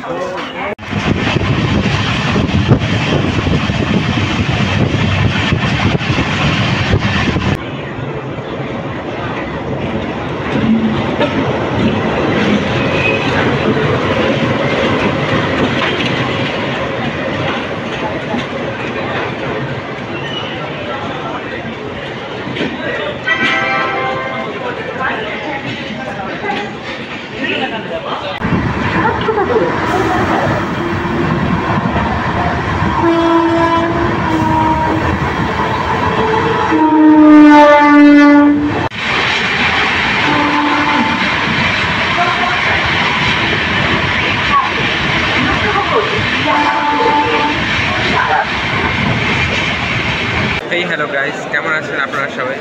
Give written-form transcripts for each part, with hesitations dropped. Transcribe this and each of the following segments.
এই hello guys, কেমন আছেন আপনারা সবাই?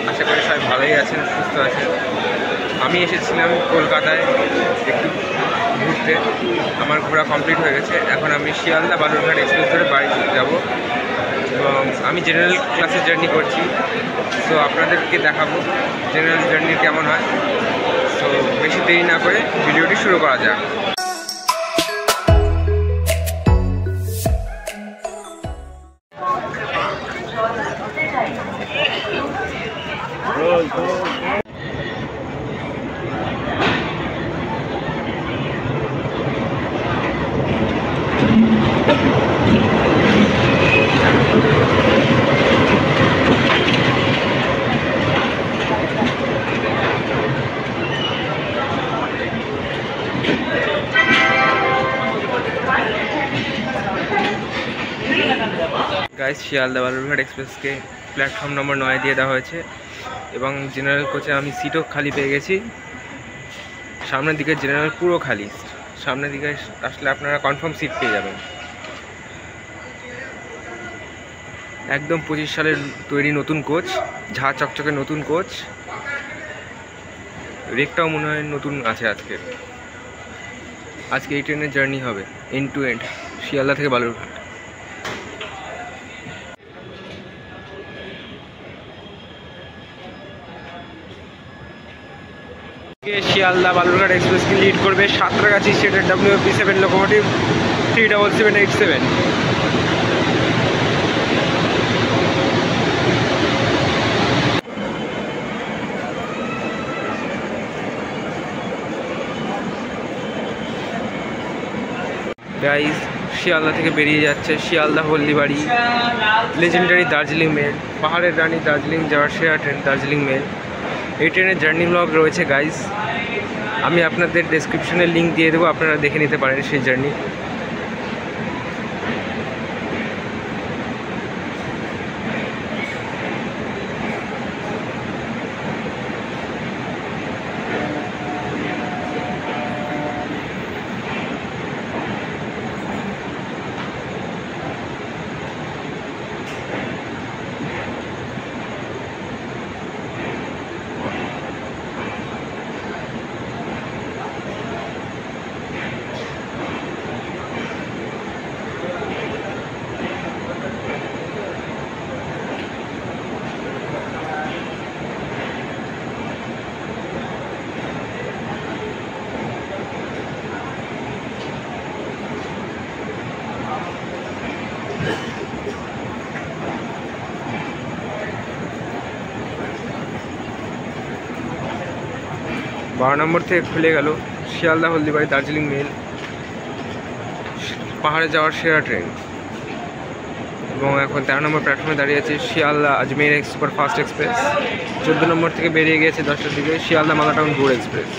আশা করি সবাই ভালোই আছেন, সুস্থ আছেন। আমি এসেছিলাম কলকাতায় একটু ঘুরতে। আমার ঘোরা কমপ্লিট হয়ে গেছে। এখন আমি শিয়ালদা বালুরঘাট এক্সপ্রেস ধরে বাড়ি যাব এবং আমি জেনারেল ক্লাসে জার্নি করছি। সো আপনাদেরকে দেখাবো জেনারেল জার্নি কেমন হয়। সো বেশি দেরি না করে ভিডিওটি শুরু করা যাক। গাইস, শিয়ালদা বালুরঘাট এক্সপ্রেসকে প্ল্যাটফর্ম নম্বর 9 দিয়ে দেওয়া হয়েছে এবং জেনারেল কোচে আমি সিটও খালি পেয়ে গেছি। সামনের দিকে জেনারেল পুরো খালি। সামনের দিকে আসলে আপনারা কনফার্ম সিট পেয়ে যাবেন। একদম 25 সালের তৈরি নতুন কোচ, ঝা চকচকে নতুন কোচ। রেকটাও মনে হয় নতুন আছে। আজকে এই ট্রেনের জার্নি হবে এন্ড টু এন্ড শিয়ালদা থেকে বালুরঘাট। শিয়ালদা বালুরঘাট এক্সপ্রেসকে লিড করবে সাঁতরাগাছি স্টেটের WP7 লোকোমোটিভ 37787। গাইস, শিয়ালদা থেকে বেরিয়ে যাচ্ছে শিয়ালদা হলদিবাড়ি লেজেন্ডারি দার্জিলিং মেল, পাহাড়ের রানী দার্জিলিং যাওয়ার সেরা ট্রেন দার্জিলিং মেল। এই ট্রেনের জার্নি ব্লগ রয়েছে গাইস, আমি আপনাদের ডেসক্রিপশনে লিঙ্ক দিয়ে দেবো, আপনারা দেখে নিতে পারেন সেই জার্নি। বারো নম্বর থেকে খুলে গেল শিয়ালদা হলদিবাড়ি দার্জিলিং মেল, পাহাড়ে যাওয়ার সেরা ট্রেন। এবং এখন 13 নম্বর প্ল্যাটফর্মে দাঁড়িয়ে আছে শিয়ালদা আজমের সুপার ফাস্ট এক্সপ্রেস। 14 নম্বর থেকে বেরিয়ে গিয়েছে 10টার দিকে শিয়ালদা মালাটাউন গৌড় এক্সপ্রেস।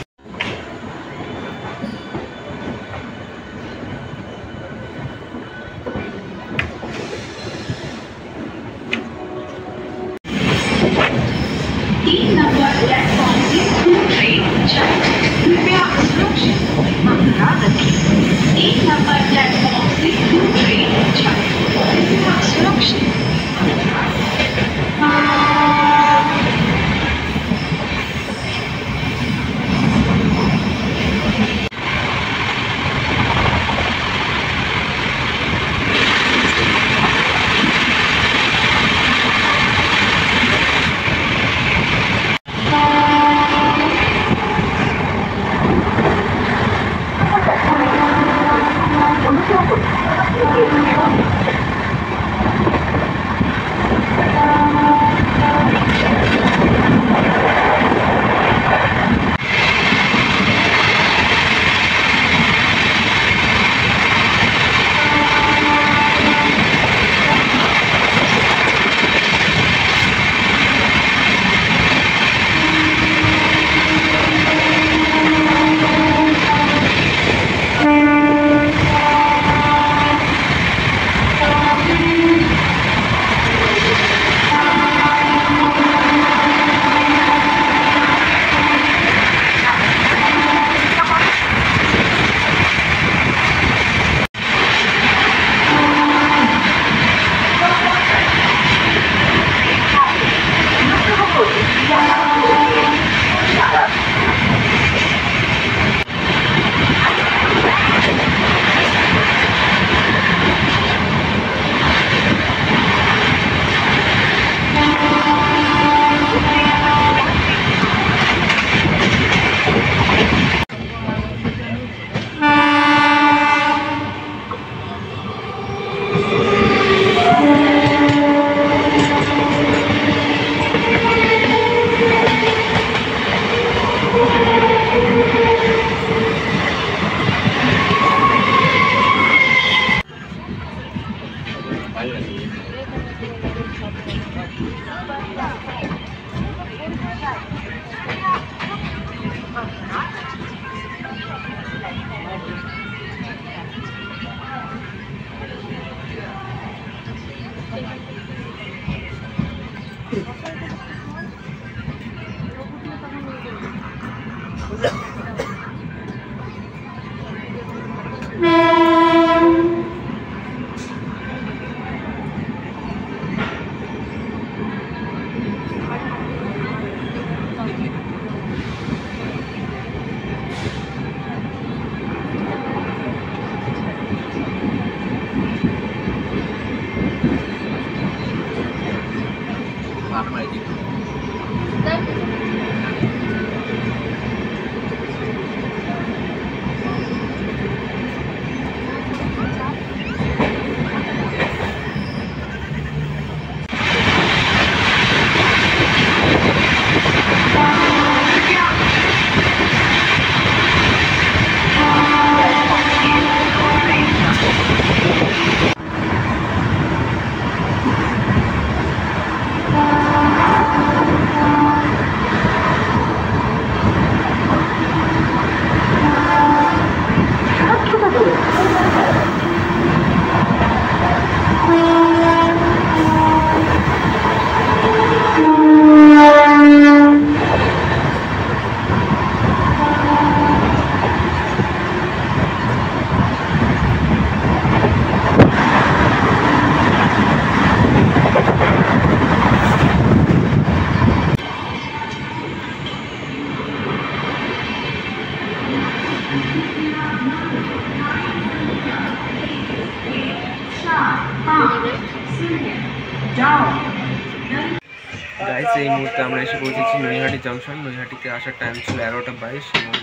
গাইস, এই মুহূর্তে আমরা এসে পৌঁছেছি নৈহাটি জংশন। নৈহাটিতে আসার টাইম ছিল 11:22 এবং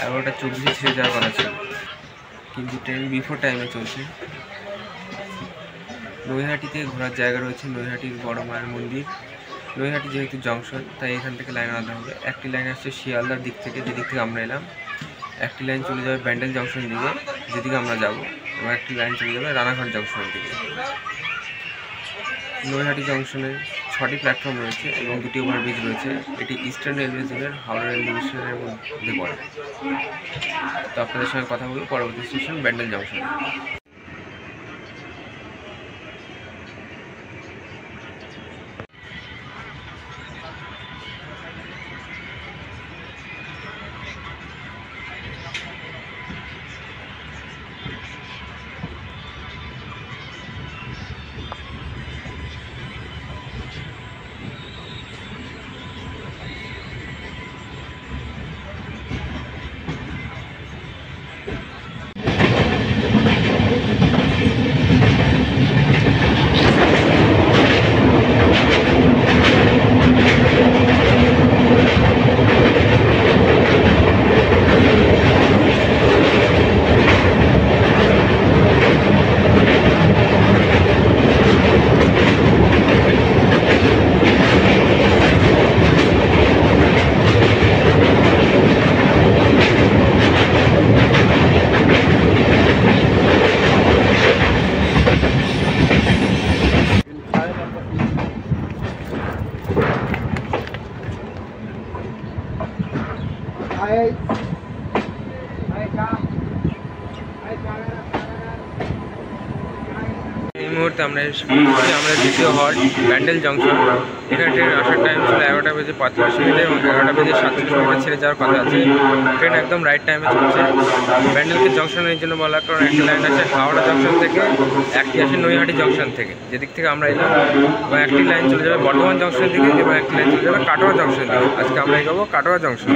11:24 ছেড়ে যাওয়ার কথা ছিল, কিন্তু ট্রেন বিফোর টাইমে চলছে। নৈহাটিতে ঘোরার জায়গা রয়েছে, নৈহাটির বড় মায়ের মন্দির। নৈহাটি যেহেতু জংশন, তাই এখান থেকে লাইন আলাদা হবে। একটি লাইন আসছে শিয়ালদার দিক থেকে, যেদিক থেকে আমরা এলাম। একটি লাইন চলে যাবে ব্যান্ডেল জংশনের দিকে, যেদিকে আমরা যাব, এবং একটি লাইন চলে যাবে রানাঘাট জংশনের দিকে। নৈহাটি জংশনে 6টি প্ল্যাটফর্ম রয়েছে এবং 2টি ওভারব্রিজ রয়েছে। এটি ইস্টার্ন রেলওয়ে জোনের হাওড়া রেলওয়ে স্টেশনের মধ্যে পড়ে। তো আপনাদের সঙ্গে কথা বলবো পরবর্তী স্টেশন ব্যান্ডেল জংশন। এই মুহূর্তে আমরা আমাদের দ্বিতীয় হল্ট ব্যান্ডেল জংশন। এখানে ট্রেন আসার টাইম ছিল 11:45 এবং 11:37 ছেড়ে যাওয়ার কথা আছে। ট্রেন একদম রাইট টাইমে চলছে। ব্যান্ডেলকে জংশনের জন্য বলা, কারণ একটি লাইন আসে হাওড়া জংশন থেকে, একটি আসে নৈহাটি জংশন থেকে, যেদিক থেকে আমরা এলাম, এবং একটি লাইন চলে যাবে বর্ধমান জংশনের দিকে এবং একটি লাইন চলে যাবে কাটোয়া জংশনের দিকে। আজকে আমরা এগোবো কাটোয়া জংশন।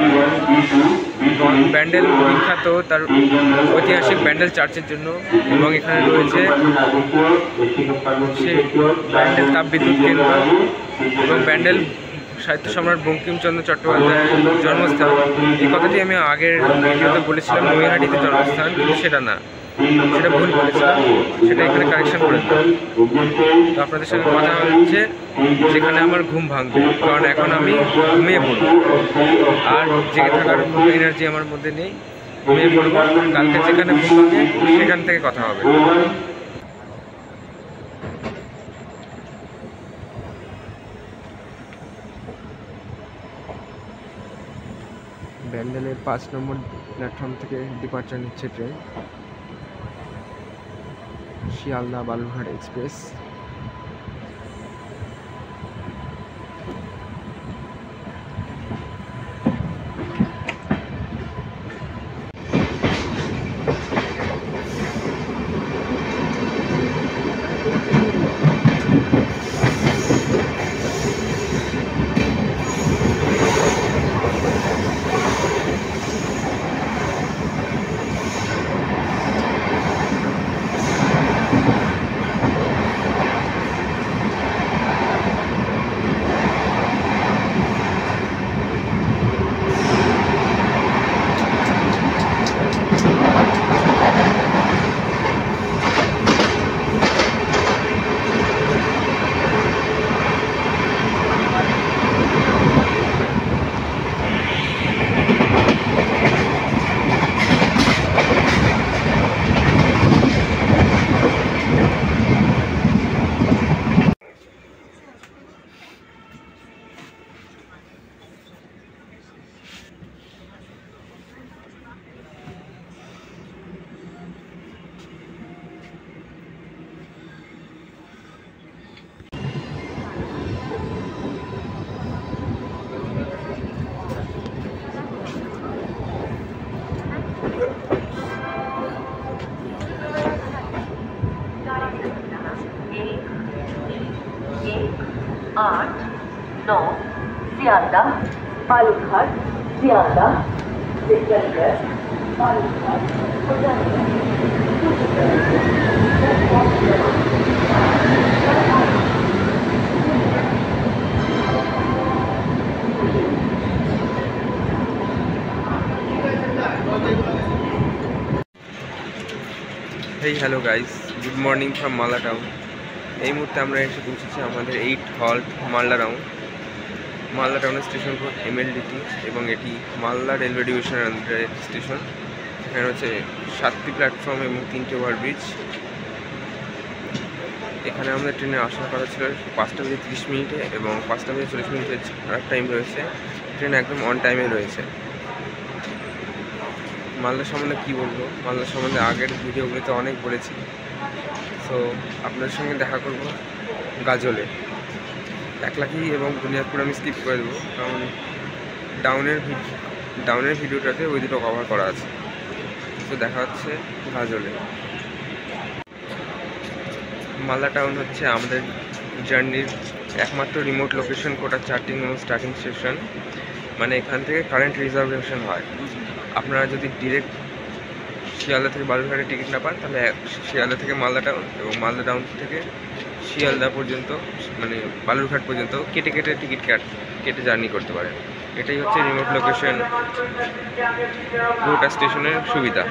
ব্যান্ডেল বিখ্যাত তার ঐতিহাসিক ব্যান্ডেল চার্চের জন্য, এবং এখানে রয়েছে সেই ব্যান্ডেল তাপবিদ্যুৎ কেন্দ্র এবং ব্যান্ডেল সাহিত্য সম্রাট বঙ্কিমচন্দ্র চট্টোপাধ্যায়ের জন্মস্থান। এই কথাটি আমি আগের ভিডিওতে বলেছিলাম নৈহাটিতে জন্মস্থান, কিন্তু সেটা না, সেটা ভুল বলেছিলাম, সেটা এখানে কারেকশন করে দিলাম। তো আপনাদের সঙ্গে কথা হচ্ছে যেখানে আমার ঘুম ভাঙবে, কারণ এখন আমি ঘুমিয়ে পড়ব, আর জেগে থাকার এনার্জি আমার মধ্যে নেই। ঘুমিয়ে পড়ব, কালকে যেখানে ঘুম ভাঙে সেখান থেকে কথা হবে। ব্যান্ডেলের 5 নম্বর প্ল্যাটফর্ম থেকে ডিপার্চার নিচ্ছে train Sealdah Balurghat express. Sealdah, Balurghat, Sealdah, Vikramgad, Balurghat, hey hello guys, good morning from Malda town. এই মুহূর্তে আমরা এসে পৌঁছেছি আমাদের 8 হল্ট মালদা টাউন। মালদা টাউনের স্টেশন কোড MLDT এবং এটি মালদা রেলওয়ে ডিভিশনের আন্ডারে স্টেশন। এখানে হচ্ছে 7টি প্ল্যাটফর্ম এবং 3টে ওভারব্রিজ। এখানে আমাদের ট্রেনে আসার কথা ছিল 5:30 এবং 5:40 ছাড়ার টাইম রয়েছে। ট্রেন একদম অন টাইমে রয়েছে। মালদা সম্বন্ধে কী বলবো, মালদা সম্বন্ধে আগের ভিডিওগুলোতে অনেক বলেছি। সো আপনাদের সঙ্গে দেখা করব গাজলে, একলাখি এবং বুনিয়াদপুর আমি স্কিপ করে দেবো, কারণ ডাউনের ভিডিওটাতে ওই দুটো কভার করা আছে। তো দেখা হচ্ছে গাজলে। মালদা টাউন হচ্ছে আমাদের জার্নির একমাত্র রিমোট লোকেশন, কোটা চার্টিং এবং স্টার্টিং স্টেশন। মানে এখান থেকে কারেন্ট রিজার্ভেশন হয়। আপনারা যদি ডিরেক্ট শিয়ালদা থেকে বালুরঘাটের টিকিট না পান, তাহলে শিয়ালদা থেকে মালদা টাউন এবং মালদা টাউন থেকে শিয়ালদা পর্যন্ত, মানে বালুরঘাট পর্যন্ত কেটে টিকিট কেটে জার্নি করতে পারেন। এটাই হচ্ছে রিমোট লোকেশন কোটা স্টেশনের সুবিধা।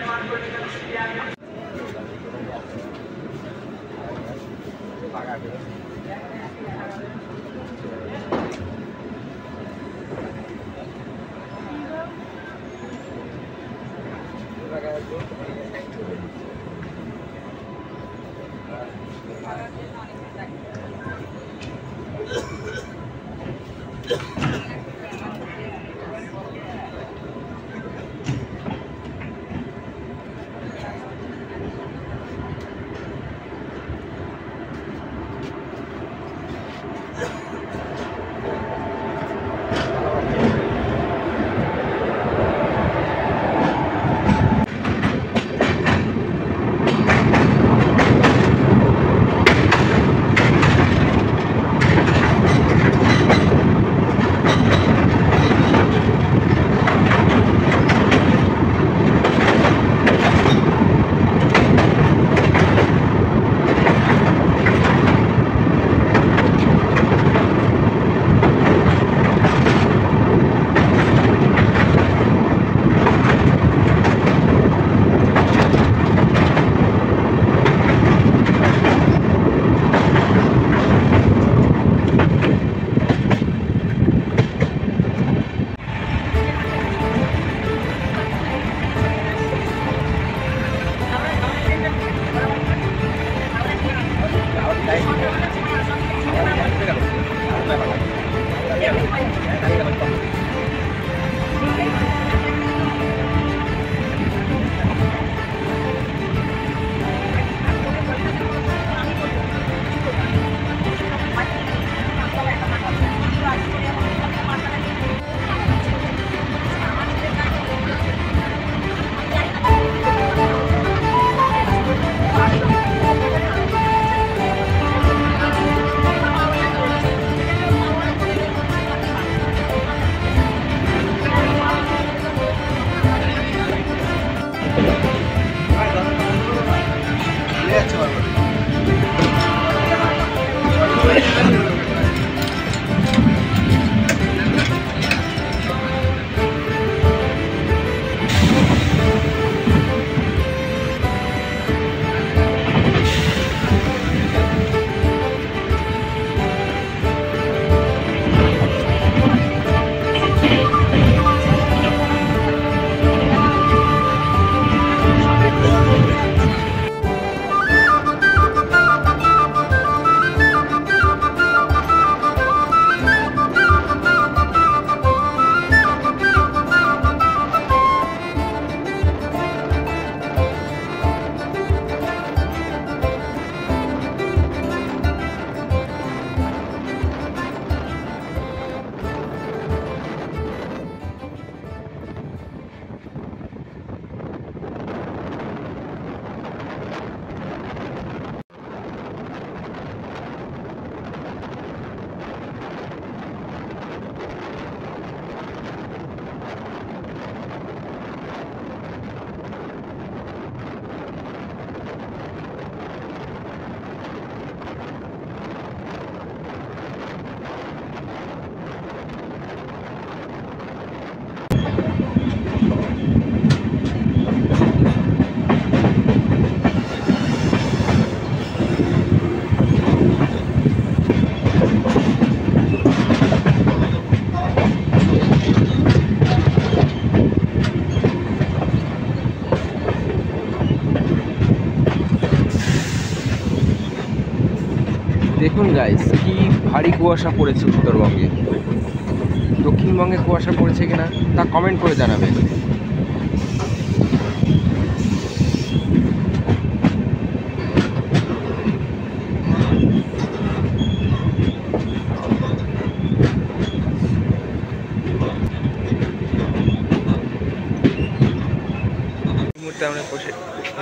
দেখুন গাইস, কি ভারী কুয়াশা পড়েছে উত্তরবঙ্গে। দক্ষিণবঙ্গে কুয়াশা পড়েছে কিনা তা কমেন্ট করে জানাবেন। এই মুহূর্তে আমরা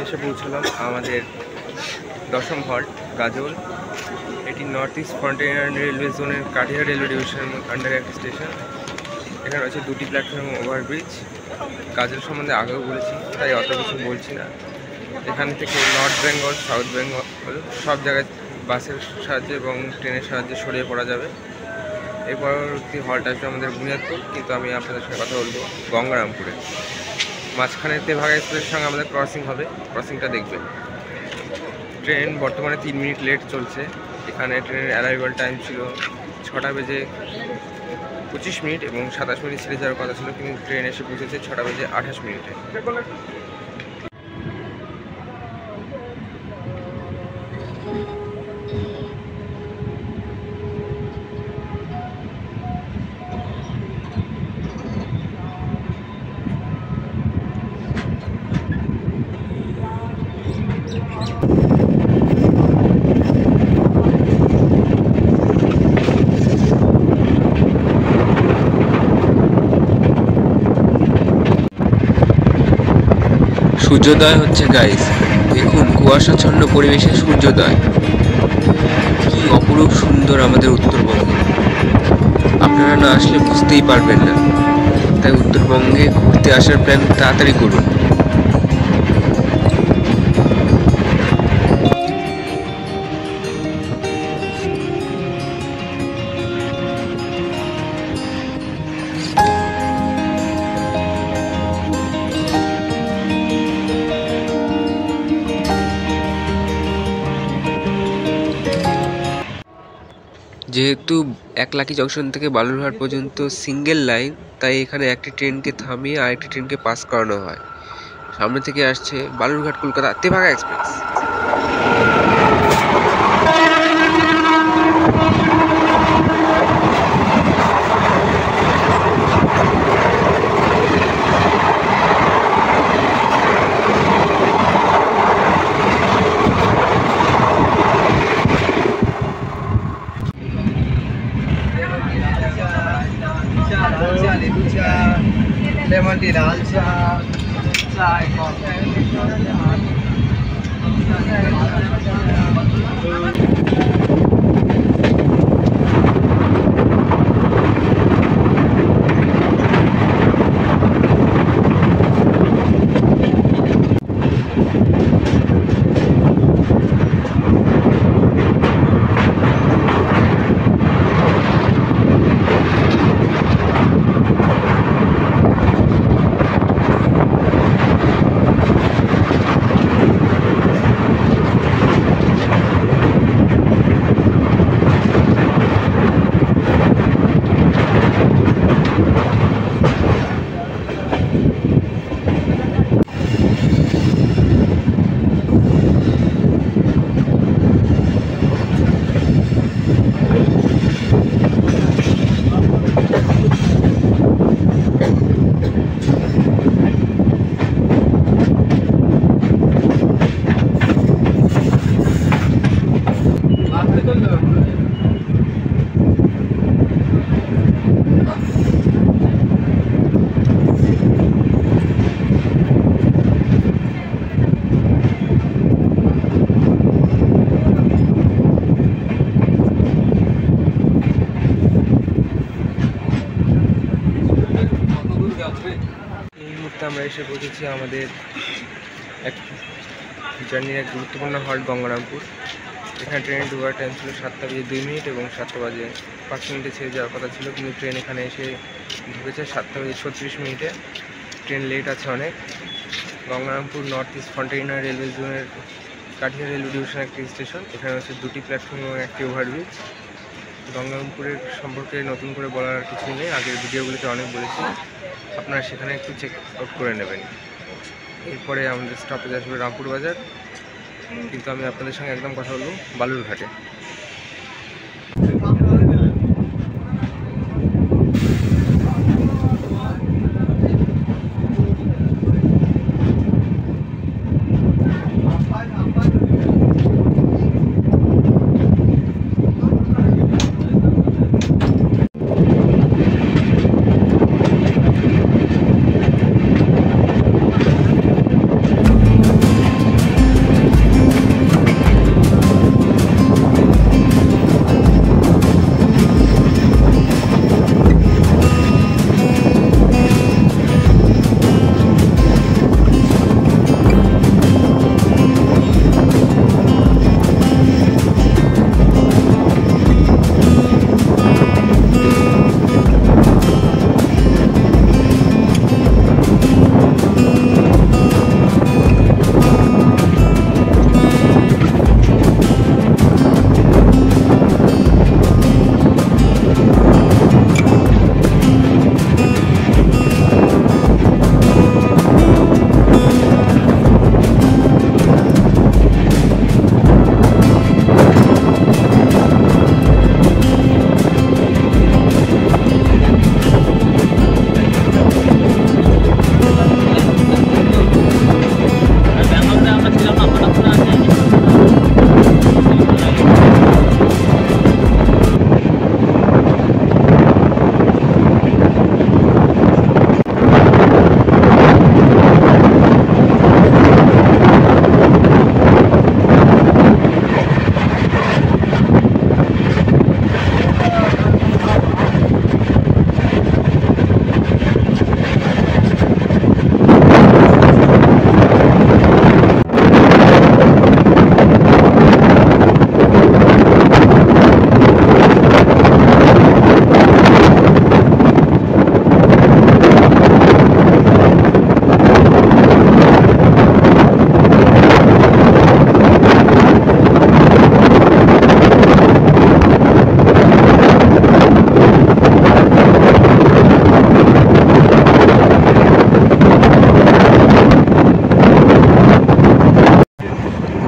এসে পৌঁছলাম আমাদের দশম হল্ট গাজল। এটি নর্থ ইস্ট ফ্রন্টিয়ার রেলওয়ে জোনের কাঠিয়া রেলওয়ে ডিভিশনের আন্ডারে একটা স্টেশন। এখানে রয়েছে দুটি প্ল্যাটফর্ম, ওভারব্রিজ। গাজল সম্বন্ধে আগেও বলেছি, তাই অত কিছু বলছি না। এখান থেকে নর্থ বেঙ্গল, সাউথ বেঙ্গল সব জায়গায় বাসের সাহায্যে এবং ট্রেনের সাহায্যে ছড়িয়ে পড়া যাবে। এর পরবর্তী হল্ট আসবে আমাদের বুনিয়াদপুর, কিন্তু আমি আপনাদের সঙ্গে কথা বলবো গঙ্গারামপুরে। মাঝখানে তেভাগা এক্সপ্রেসের সঙ্গে আমাদের ক্রসিং হবে, ক্রসিংটা দেখবেন। ট্রেন বর্তমানে 3 মিনিট লেট চলছে। এখানে ট্রেনের অ্যারাইভাল টাইম ছিল 6টা বেজে 25 মিনিট এবং 27 মিনিট ছেড়ে যাওয়ার কথা ছিল, কিন্তু ট্রেন এসে পৌঁছেছে 6টা বেজে 28 মিনিটে। সূর্যোদয় হচ্ছে গাইস, দেখুন কুয়াশাচ্ছন্ন পরিবেশে সূর্যোদয়। কি অপরূপ সুন্দর আমাদের উত্তরবঙ্গ, আপনারা না আসলে বুঝতেই পারবেন না। তাই উত্তরবঙ্গে ঘুরতে আসার প্ল্যান তাড়াতাড়ি করুন। যেহেতু একলাকি জংশন থেকে বালুরঘাট পর্যন্ত সিঙ্গেল লাইন, তাই এখানে একটি ট্রেনকে থামিয়ে আরেকটি ট্রেনকে পাস করানো হয়। সামনে থেকে আসছে Balurghat Kolkata Tebhaga express. Lemon tea, লাল চা, চায়, কফি। এই মুহূর্তে আমরা এসে পৌঁছেছি আমাদের এক জার্নির এক গুরুত্বপূর্ণ হল্ট গঙ্গারামপুর। এখানে ট্রেনে ঢোকার টাইম ছিল 7টা বেজে 2 মিনিট এবং 7টা বাজে 5 মিনিটে ছেড়ে যাওয়ার কথা ছিল, কিন্তু ট্রেন এখানে এসে ঢুকেছে 7টা বেজে 36 মিনিটে। ট্রেন লেট আছে অনেক। Gangarampur north east frontier railway জোনের কাঠিয়া রেলওয়ে ডিভিশনের একটি স্টেশন। এখানে হচ্ছে দুটি প্ল্যাটফর্ম এবং একটি ওভারব্রিজ। গঙ্গারামপুরের সম্পর্কে নতুন করে বলার কিছু নেই, আগের ভিডিওগুলিতে অনেক বলেছি, আপনারা সেখানে একটু চেক আউট করে নেবেন। এরপরে আমাদের স্টপেজ আসবে রামপুর বাজার, কিন্তু আমি আপনাদের সঙ্গে একদম কথা বলবো বালুরঘাটে।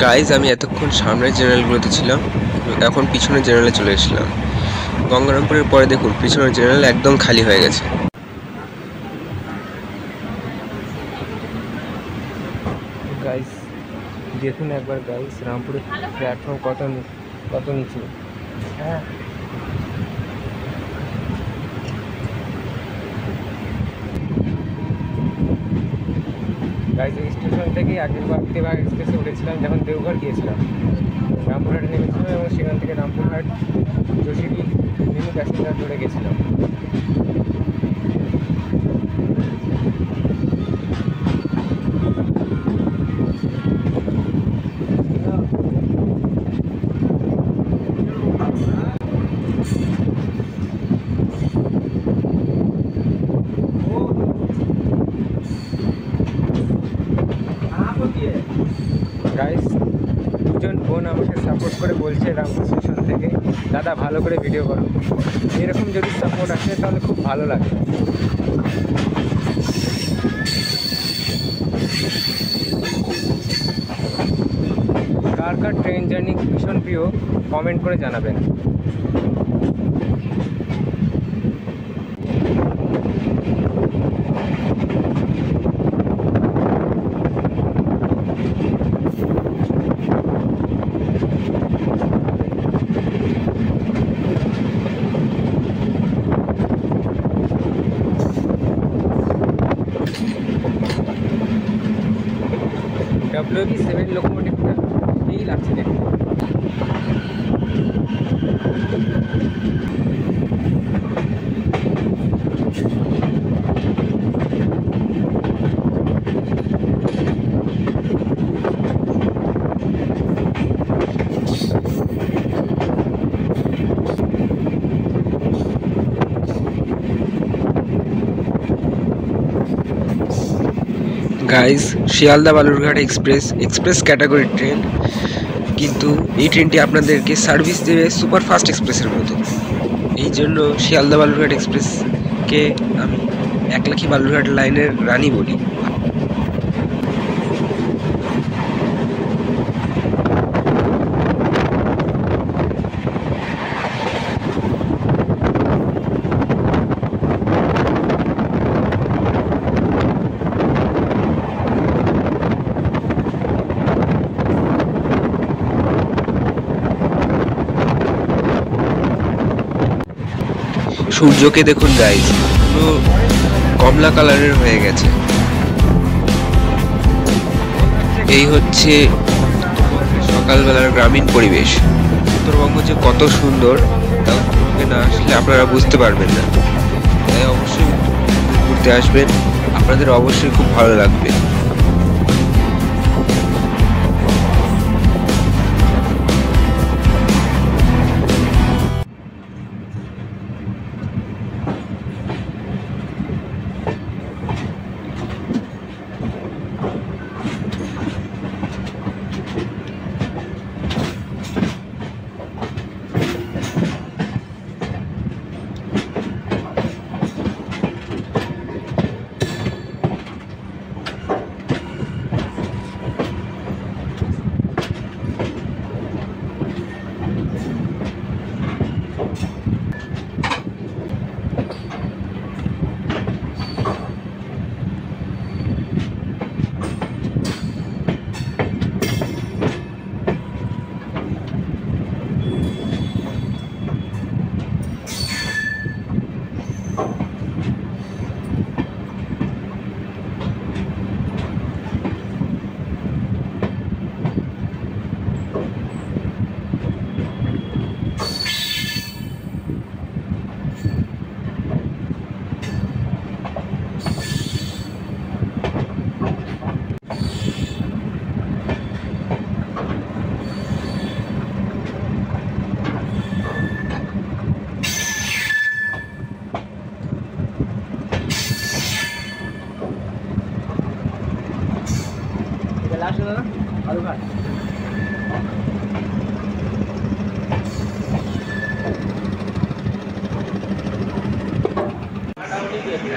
গাইজ আমি এতক্ষণ সামনের জেনারেলগুলোতে ছিলাম, এখন পিছনের জেনারেলে চলে এসেছিলাম। গঙ্গারামপুরের পরে দেখুন পিছনের জেনারেল একদম খালি হয়ে গেছে। গাইজ দেখুন একবার গাইজ, রামপুরের প্ল্যাটফর্ম কত নিচু। হ্যাঁ, গাইজ এই স্টেশন থেকেই আগেরবার তেবাগ এক্সপ্রেসে উঠেছিলাম যখন দেওঘর গিয়েছিলাম। রামপুরহাটে নেমেছিলাম এবং সেখান থেকে রামপুরহাট যোশীটি মিনি প্যাসেঞ্জার ধরে গেছিলাম। গাইস দুজন বোন আমাকে সাপোর্ট করে বলছে রামপুর স্টেশন থেকে, দাদা ভালো করে ভিডিও করো। এরকম যদি সাপোর্ট আসে তাহলে খুব ভালো লাগে। কার কার ট্রেন জার্নি ভীষণ প্রিয় কমেন্ট করে জানাবেন। WB7 লোকোমোটিভটা এই লাগছে দেখুন। Guys Sealdah Balurghat express category train, কিন্তু এই ট্রেনটি আপনাদেরকে সার্ভিস দেবে সুপারফাস্ট এক্সপ্রেসের মতো। এই জন্য শিয়ালদা বালুরঘাট এক্সপ্রেসকে আমি একলাখি বালুরঘাট লাইনের রানী বলি। সূর্যকে দেখুন গাইজ, পুরো কমলা কালারের হয়ে গেছে। এই হচ্ছে সকালবেলার গ্রামীণ পরিবেশ। উত্তরবঙ্গ যে কত সুন্দর তা উত্তরবঙ্গে না আসলে আপনারা বুঝতে পারবেন না। তাই অবশ্যই ঘুরতে আসবেন, আপনাদের অবশ্যই খুব ভালো লাগবে।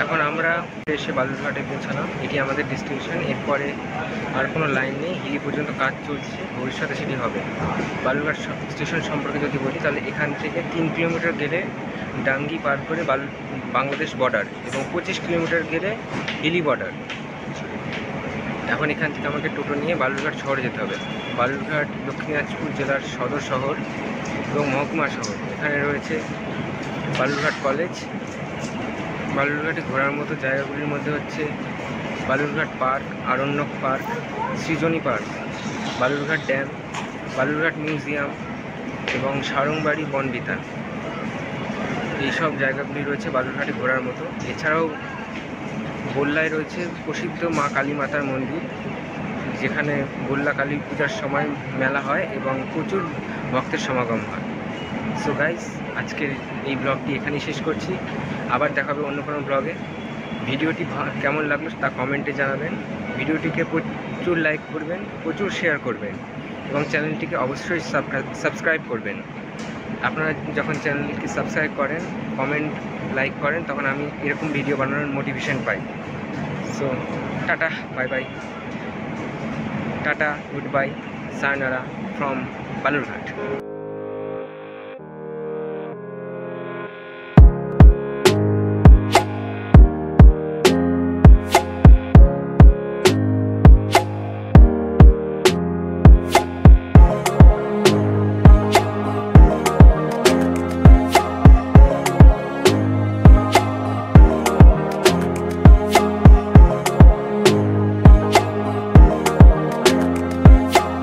এখন আমরা আমরা এসে বালুরঘাটে পৌঁছালাম। এটি আমাদের ডেস্টিনেশন। এরপরে আর কোনো লাইন নেই, হিলি পর্যন্ত কাজ চলছে, ভবিষ্যতে সেটি হবে। বালুরঘাট স্টেশন সম্পর্কে যদি বলি তাহলে এখান থেকে 3 কিলোমিটার গেলে ডাঙ্গি পার করে বাংলাদেশ বর্ডার এবং 25 কিলোমিটার গেলে হিলি বর্ডার। এখন এখান থেকে আমাকে টোটো নিয়ে বালুরঘাট শহরে যেতে হবে। বালুরঘাট দক্ষিণ দিনাজপুর জেলার সদর শহর এবং মহকুমা শহর। এখানে রয়েছে বালুরঘাট কলেজ। বালুরঘাটে ঘোরার মতো জায়গাগুলির মধ্যে হচ্ছে Balurghat park, Aranyak park, Srijani park, Balurghat dam, Balurghat museum এবং সারংবাড়ি বনবিতা। এইসব জায়গাগুলি রয়েছে বালুরঘাটে ঘোরার মতো। এছাড়াও গোল্লায় রয়েছে প্রসিদ্ধ মা কালী মাতার মন্দির, যেখানে গোল্লা কালী পূজার সময় মেলা হয় এবং প্রচুর ভক্তের সমাগম হয়। সো গাইস, আজকের এই ব্লগটি এখানেই শেষ করছি। আবার দেখাবে অন্য কোনো ব্লগে। ভিডিওটি কেমন লাগলো তা কমেন্টে জানাবেন। ভিডিওটিকে প্রচুর লাইক করবেন, প্রচুর শেয়ার করবেন এবং চ্যানেলটিকে অবশ্যই সাবস্ক্রাইব করবেন। আপনারা যখন চ্যানেলটি সাবস্ক্রাইব করেন, কমেন্ট, লাইক করেন, তখন আমি এরকম ভিডিও বানানোর motivation pi. So tata, bye bye, tata, good bye, sayonara from Balurghat.